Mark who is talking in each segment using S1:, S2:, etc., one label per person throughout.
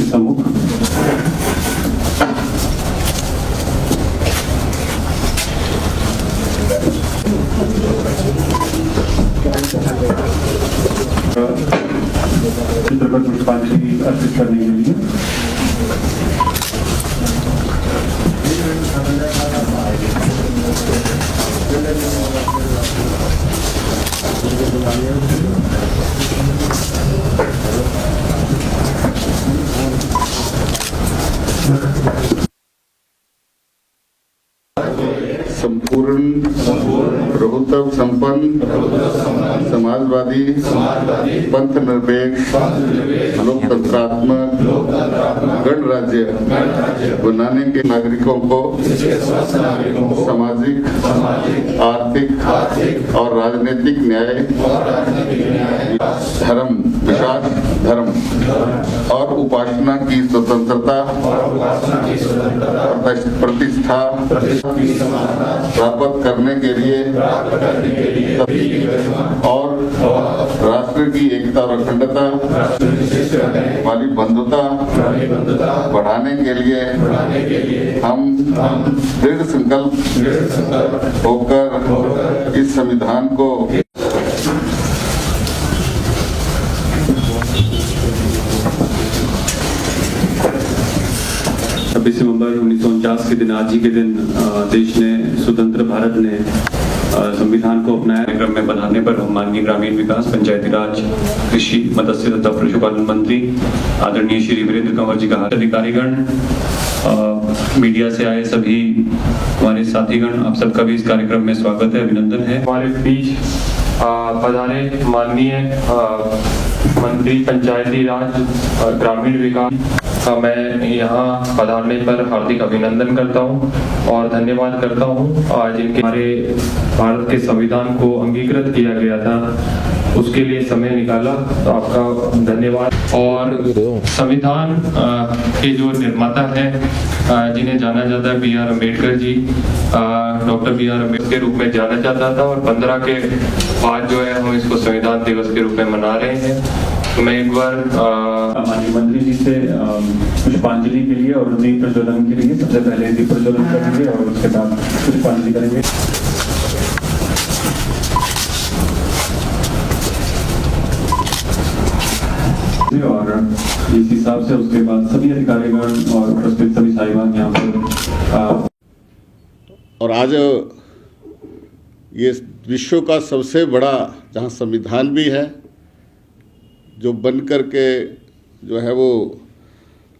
S1: प्रमुख, चित्र पर पुष्पांजलि अर्पित करने के लिए
S2: संपूर्ण प्रभुत्व संपन्न समाजवादी पंथ निरपेक्ष लोकतंत्रात्मक गणराज्य बनाने के नागरिकों को सामाजिक आर्थिक और राजनीतिक न्याय, धर्म, विश्वास, धर्म और उपासना की स्वतंत्रता, प्रतिष्ठा प्राप्त करने के लिए और राष्ट्र की एकता और अखंडता वाली बंधुता बढ़ाने के लिए हम दृढ़ संकल्प होकर इस संविधान को
S1: नवंबर 1949 के दिन, आज ही के दिन देश ने, स्वतंत्र भारत ने संविधान को अपनाया। कार्यक्रम में बनाने पर हम माननीय ग्रामीण विकास, पंचायती राज, कृषि, मत्स्य तथा पशुपालन मंत्री आदरणीय श्री वीरेंद्र कंवर जी का अधिकारीगण, मीडिया से आए सभी हमारे साथीगण, आप सबका भी इस कार्यक्रम में स्वागत है, अभिनंदन है।
S3: हमारे बीच पधारे माननीय मंत्री पंचायती राज ग्रामीण विकास, मैं यहाँ पधारने पर हार्दिक अभिनंदन करता हूँ और धन्यवाद करता हूँ। आज इनके हमारे भारत के संविधान को अंगीकृत किया गया था, उसके लिए समय निकाला, तो आपका धन्यवाद। और संविधान के जो निर्माता हैं, जिन्हें जाना जाता है B.R. Ambedkar ji, doctor B.R. Ambedkar के रूप में जाना जाता था, और 15 के बाद जो है हम इसको संविधान दिवस के रूप में मना रहे हैं। तो मैं एक बार
S1: माननीय मंत्री जी से पुष्पांजलि के लिए और दीप प्रज्वलन के लिए सबसे पहले दीप प्रज्वलन करेंगे और उसके बाद पुष्पांजलि करेंगे। और इस हिसाब से उसके बाद सभी अधिकारीगण और उपस्थित सभी साहिबान यहाँ पर
S2: और आज ये विश्व का सबसे बड़ा जहाँ संविधान भी है, जो बन करके जो है वो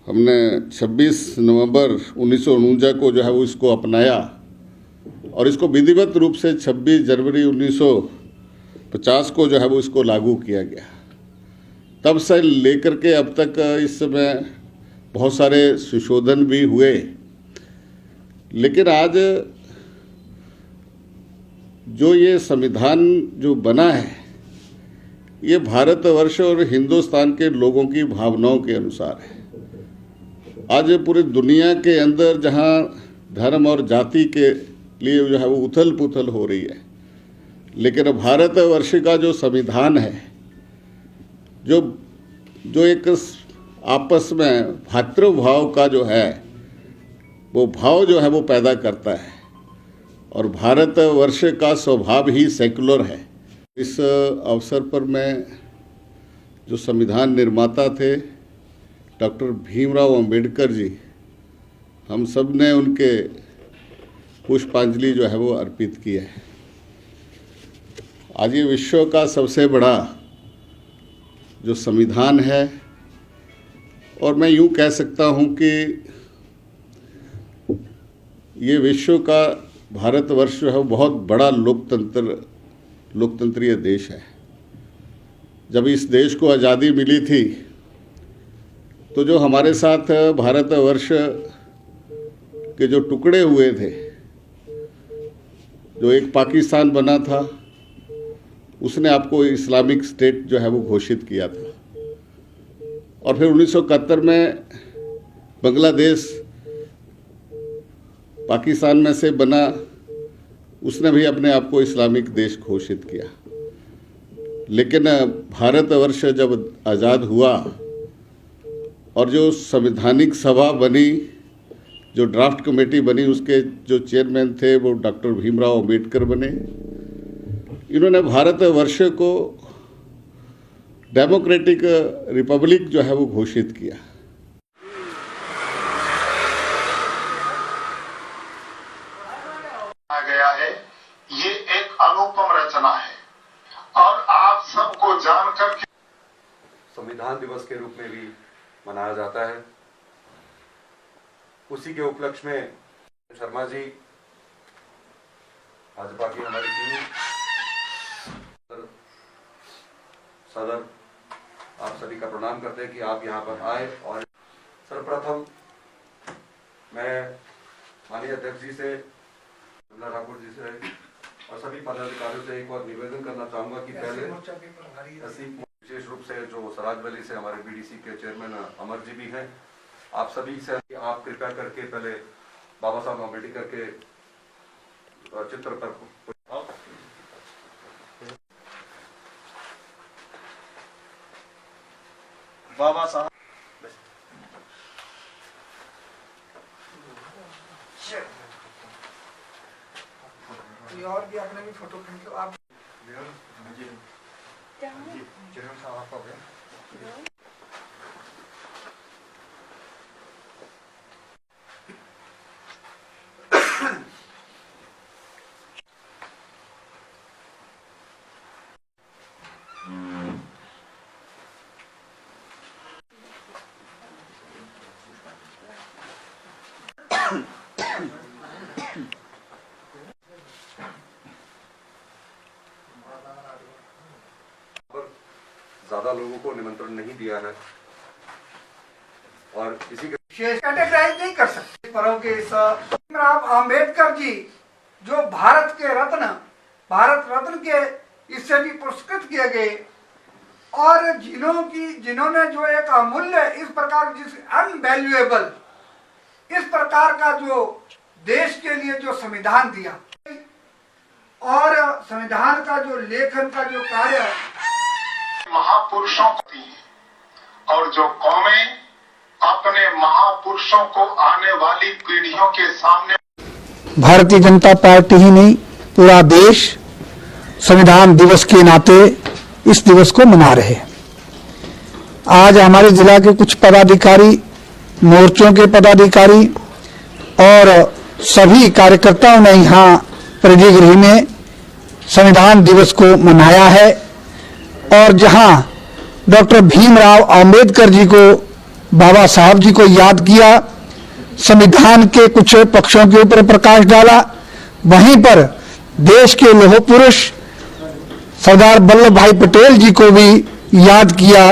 S2: हमने 26 नवंबर 1949 को जो है वो इसको अपनाया और इसको विधिवत रूप से 26 जनवरी 1950 को जो है वो इसको लागू किया गया। तब से लेकर के अब तक इस समय बहुत सारे संशोधन भी हुए, लेकिन आज जो ये संविधान जो बना है, ये भारतवर्ष और हिंदुस्तान के लोगों की भावनाओं के अनुसार है। आज पूरी दुनिया के अंदर जहाँ धर्म और जाति के लिए जो है वो उथल पुथल हो रही है, लेकिन भारतवर्ष का जो संविधान है, जो एक आपस में भातृभाव का जो है वो भाव जो है वो पैदा करता है, और भारतवर्ष का स्वभाव ही सेकुलर है। इस अवसर पर मैं जो संविधान निर्माता थे डॉक्टर भीमराव अंबेडकर जी, हम सब ने उनके पुष्पांजलि जो है वो अर्पित की है। आज ये विश्व का सबसे बड़ा जो संविधान है, और मैं यूँ कह सकता हूँ कि ये विश्व का भारतवर्ष जो है बहुत बड़ा लोकतंत्रीय देश है। जब इस देश को आज़ादी मिली थी तो जो हमारे साथ भारतवर्ष के जो टुकड़े हुए थे, जो एक पाकिस्तान बना था, उसने आपको इस्लामिक स्टेट जो है वो घोषित किया था, और फिर 1971 में बांग्लादेश पाकिस्तान में से बना, उसने भी अपने आप को इस्लामिक देश घोषित किया। लेकिन भारतवर्ष जब आज़ाद हुआ और जो संवैधानिक सभा बनी, जो ड्राफ्ट कमेटी बनी, उसके जो चेयरमैन थे वो डॉक्टर भीमराव अंबेडकर बने। इन्होंने भारतवर्ष को डेमोक्रेटिक रिपब्लिक जो है वो घोषित किया।
S4: गया है, ये एक अनुपम रचना है और आप सबको जानकर
S5: संविधान दिवस के रूप में भी मनाया जाता है। उसी के उपलक्ष्य में शर्मा जी, भाजपा की हमारी टीम, सदर, आप सभी का प्रणाम करते हैं कि आप यहाँ पर आए। और सर्वप्रथम मैं माननीय अध्यक्ष जी से, ठाकुर जी से और सभी पदाधिकारियों से एक बार निवेदन करना चाहूंगा कि पहले विशेष रूप से जो सराज वैली से हमारे बीडीसी के चेयरमैन अमर जी भी हैं, आप सभी से आप कृपया करके पहले बाबा साहब अम्बेडकर के चित्र पर
S4: बाबा साहब
S6: और भी आपने भी फोटो खींच लो आप।
S5: ज्यादा लोगों को निमंत्रण नहीं दिया है और इसी के
S6: विशेष कैटेगराइज नहीं कर सकते। पर्व के भीमराव अंबेडकर जी जो भारत रत्न के इससे भी पुरस्कृत किए गए और जिन्होंने जो एक अमूल्य इस प्रकार जिस अनवैल्यूएबल इस प्रकार का जो देश के लिए जो संविधान दिया और संविधान का जो लेखन का जो कार्य
S4: महापुरुषों को दी और जो कौमें अपने महापुरुषों को आने वाली पीढ़ियों के सामने,
S7: भारतीय जनता पार्टी ही नहीं पूरा देश संविधान दिवस के नाते इस दिवस को मना रहे। आज हमारे जिला के कुछ पदाधिकारी, मोर्चों के पदाधिकारी और सभी कार्यकर्ताओं ने यहाँ परिधि में संविधान दिवस को मनाया है और जहां डॉक्टर भीमराव अंबेडकर जी को, बाबा साहब जी को याद किया, संविधान के कुछ पक्षों के ऊपर प्रकाश डाला, वहीं पर देश के लौह पुरुष सरदार वल्लभ भाई पटेल जी को भी याद किया।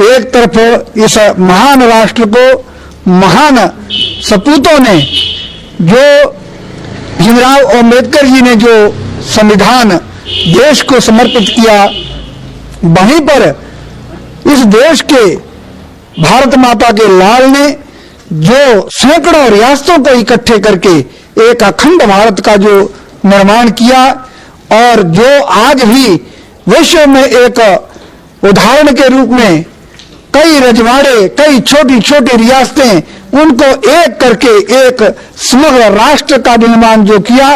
S7: एक तरफ इस महान राष्ट्र को महान सपूतों ने, जो भीमराव अंबेडकर जी ने जो संविधान देश को समर्पित किया, वहीं पर इस देश के भारत माता के लाल ने जो सैकड़ों रियासतों को इकट्ठे करके एक अखंड भारत का जो निर्माण किया और जो आज भी विश्व में एक उदाहरण के रूप में कई रजवाड़े, कई छोटी छोटी रियासतें, उनको एक करके एक समग्र राष्ट्र का निर्माण जो किया,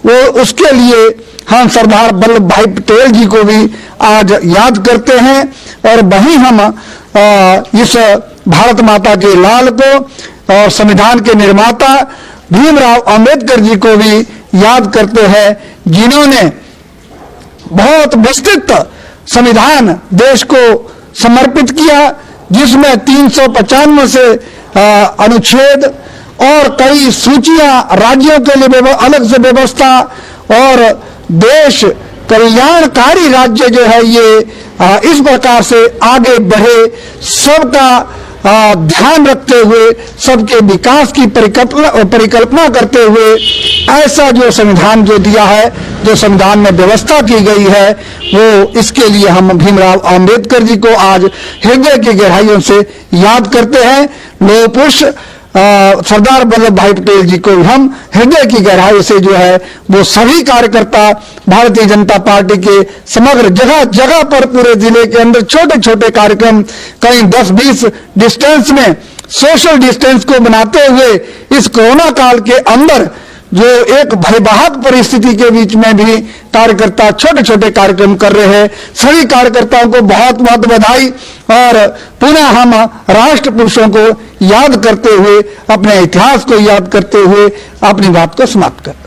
S7: वो उसके लिए हम सरदार वल्लभ भाई पटेल जी को भी आज याद करते हैं और वहीं हम इस भारत माता के लाल को और संविधान के निर्माता भीमराव अंबेडकर जी को भी याद करते हैं, जिन्होंने बहुत विस्तृत संविधान देश को समर्पित किया, जिसमें 395 से अनुच्छेद और कई सूचियां, राज्यों के लिए अलग से व्यवस्था और देश कल्याणकारी राज्य जो है ये इस प्रकार से आगे बढ़े, सबका ध्यान रखते हुए, सबके विकास की परिकल्पना करते हुए ऐसा जो संविधान जो दिया है, जो संविधान में व्यवस्था की गई है, वो इसके लिए हम भीमराव अंबेडकर जी को आज हृदय की गहराइयों से याद करते हैं। लौह पुरुष सरदार वल्लभ भाई पटेल जी को हम हृदय की गहराई से जो है वो सभी कार्यकर्ता भारतीय जनता पार्टी के समग्र जगह जगह पर पूरे जिले के अंदर छोटे छोटे कार्यक्रम कहीं 10-20 डिस्टेंस में सोशल डिस्टेंस को बनाते हुए इस कोरोना काल के अंदर जो एक भयावह परिस्थिति के बीच में भी कार्यकर्ता छोटे छोटे कार्यक्रम कर रहे हैं। सभी कार्यकर्ताओं को बहुत बहुत बधाई और पुनः हम राष्ट्र पुरुषों को याद करते हुए अपने इतिहास को याद करते हुए अपनी बात को समाप्त करते हैं।